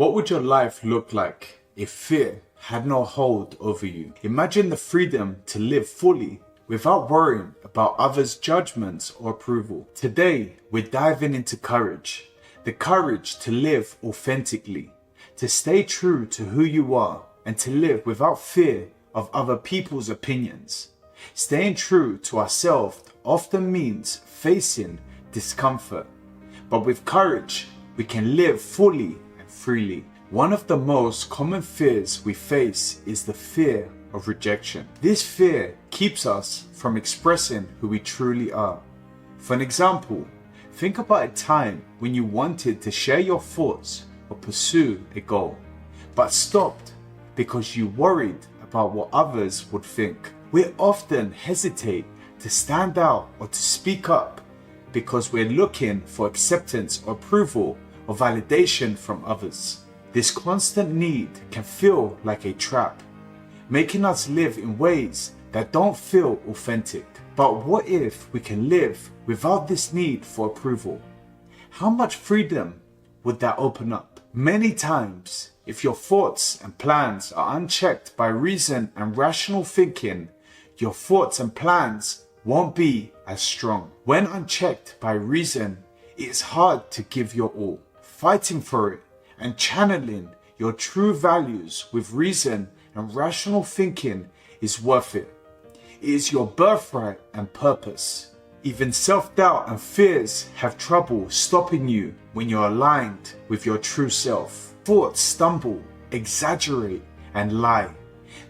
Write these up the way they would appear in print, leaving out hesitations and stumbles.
What would your life look like if fear had no hold over you? Imagine the freedom to live fully without worrying about others' judgments or approval. Today, we're diving into courage. The courage to live authentically, to stay true to who you are, and to live without fear of other people's opinions. Staying true to ourselves often means facing discomfort, but with courage, we can live fully and freely. One of the most common fears we face is the fear of rejection. This fear keeps us from expressing who we truly are. For an example, think about a time when you wanted to share your thoughts or pursue a goal, but stopped because you worried about what others would think. We often hesitate to stand out or to speak up because we're looking for acceptance or approval or validation from others. This constant need can feel like a trap, making us live in ways that don't feel authentic. But what if we can live without this need for approval? How much freedom would that open up? Many times, if your thoughts and plans are unchecked by reason and rational thinking, your thoughts and plans won't be as strong. When unchecked by reason, it is hard to give your all. Fighting for it and channeling your true values with reason and rational thinking is worth it. It is your birthright and purpose. Even self-doubt and fears have trouble stopping you when you're aligned with your true self. Thoughts stumble, exaggerate, and lie.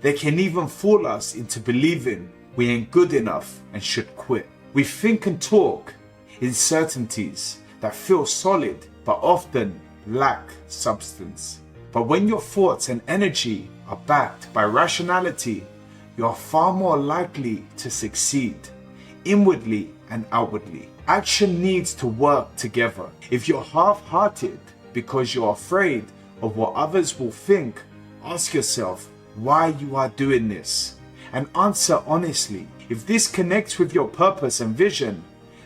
They can even fool us into believing we ain't good enough and should quit. We think and talk in certainties that feel solid but often lack substance. But when your thoughts and energy are backed by rationality, you are far more likely to succeed, inwardly and outwardly. Action needs to work together. If you're half-hearted because you're afraid of what others will think, ask yourself why you are doing this, and answer honestly. If this connects with your purpose and vision,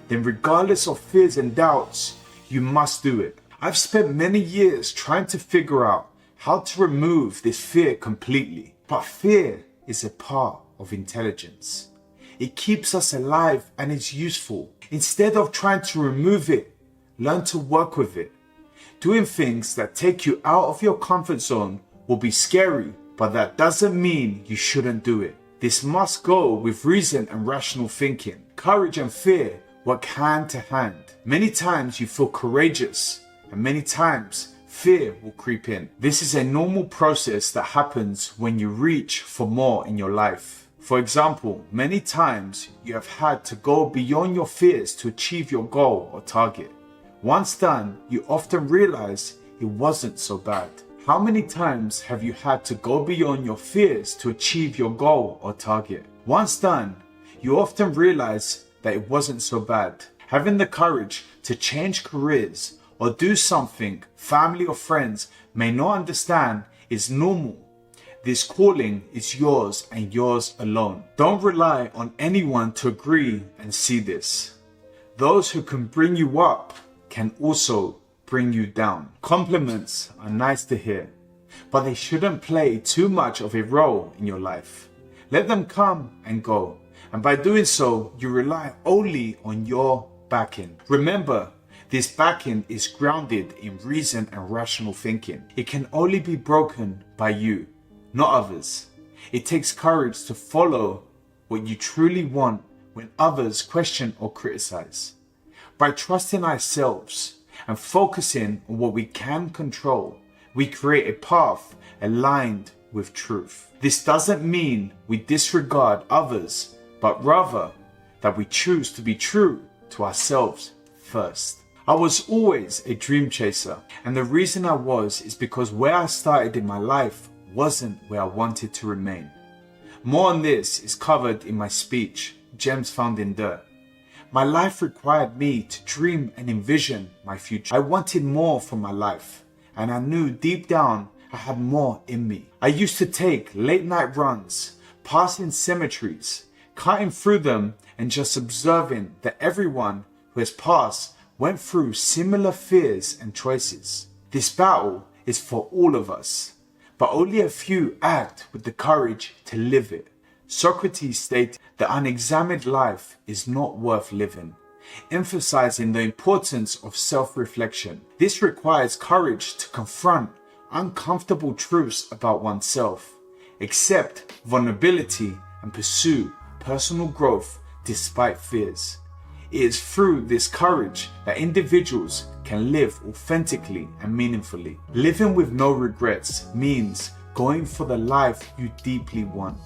then regardless of fears and doubts, you must do it. I've spent many years trying to figure out how to remove this fear completely. But fear is a part of intelligence. It keeps us alive and is useful. Instead of trying to remove it, learn to work with it. Doing things that take you out of your comfort zone will be scary, but that doesn't mean you shouldn't do it. This must go with reason and rational thinking. Courage and fear work hand to hand. Many times you feel courageous, and many times fear will creep in. This is a normal process that happens when you reach for more in your life. For example, many times you have had to go beyond your fears to achieve your goal or target. Once done, you often realize it wasn't so bad. How many times have you had to go beyond your fears to achieve your goal or target? Once done, you often realize that it wasn't so bad. Having the courage to change careers or do something family or friends may not understand is normal. This calling is yours and yours alone. Don't rely on anyone to agree and see this. Those who can bring you up can also bring you down. Compliments are nice to hear, but they shouldn't play too much of a role in your life. Let them come and go, and by doing so, you rely only on your backing. Remember, this backing is grounded in reason and rational thinking. It can only be broken by you, not others. It takes courage to follow what you truly want when others question or criticize. By trusting ourselves and focusing on what we can control, we create a path aligned with truth. This doesn't mean we disregard others, but rather that we choose to be true to ourselves first. I was always a dream chaser, and the reason I was is because where I started in my life wasn't where I wanted to remain. More on this is covered in my speech, Gems Found in Dirt. My life required me to dream and envision my future. I wanted more from my life, and I knew deep down I had more in me. I used to take late night runs, passing cemeteries, cutting through them and just observing that everyone who has passed went through similar fears and choices. This battle is for all of us, but only a few act with the courage to live it. Socrates stated that unexamined life is not worth living, emphasizing the importance of self-reflection. This requires courage to confront uncomfortable truths about oneself, accept vulnerability, and pursue personal growth despite fears. It is through this courage that individuals can live authentically and meaningfully. Living with no regrets means going for the life you deeply want.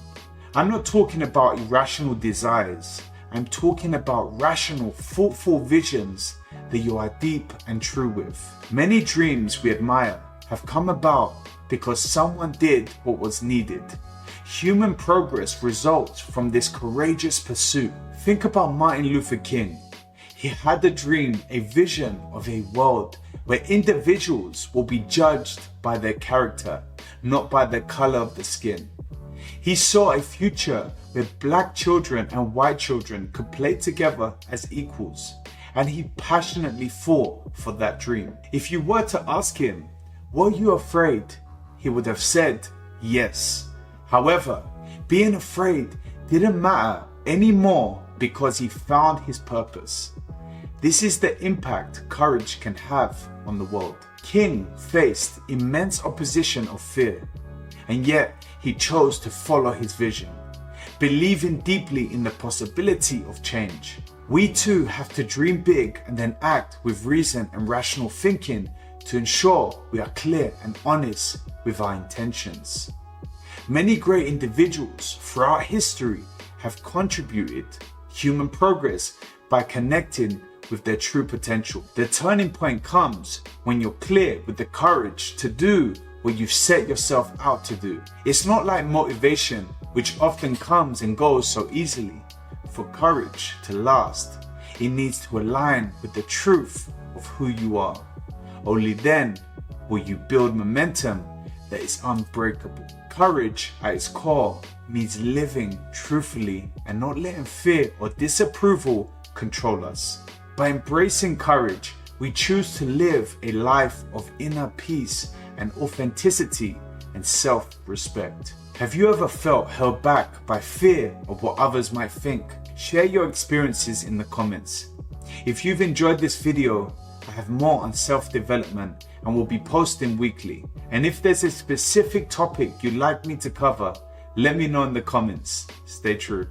I'm not talking about irrational desires. I'm talking about rational, thoughtful visions that you are deep and true with. Many dreams we admire have come about because someone did what was needed. Human progress results from this courageous pursuit. Think about Martin Luther King. He had a dream, a vision of a world where individuals will be judged by their character, not by the color of the skin. He saw a future where black children and white children could play together as equals, and he passionately fought for that dream. If you were to ask him, were you afraid? He would have said yes. However, being afraid didn't matter anymore because he found his purpose. This is the impact courage can have on the world. King faced immense opposition of fear, and yet he chose to follow his vision, believing deeply in the possibility of change. We too have to dream big and then act with reason and rational thinking to ensure we are clear and honest with our intentions. Many great individuals throughout history have contributed human progress by connecting with their true potential. The turning point comes when you're clear with the courage to do what you've set yourself out to do. It's not like motivation, which often comes and goes so easily. For courage to last, it needs to align with the truth of who you are. Only then will you build momentum that is unbreakable. Courage at its core means living truthfully and not letting fear or disapproval control us. By embracing courage, we choose to live a life of inner peace and authenticity and self-respect. Have you ever felt held back by fear of what others might think? Share your experiences in the comments. If you've enjoyed this video, I have more on self-development and will be posting weekly. And if there's a specific topic you'd like me to cover, let me know in the comments. Stay true.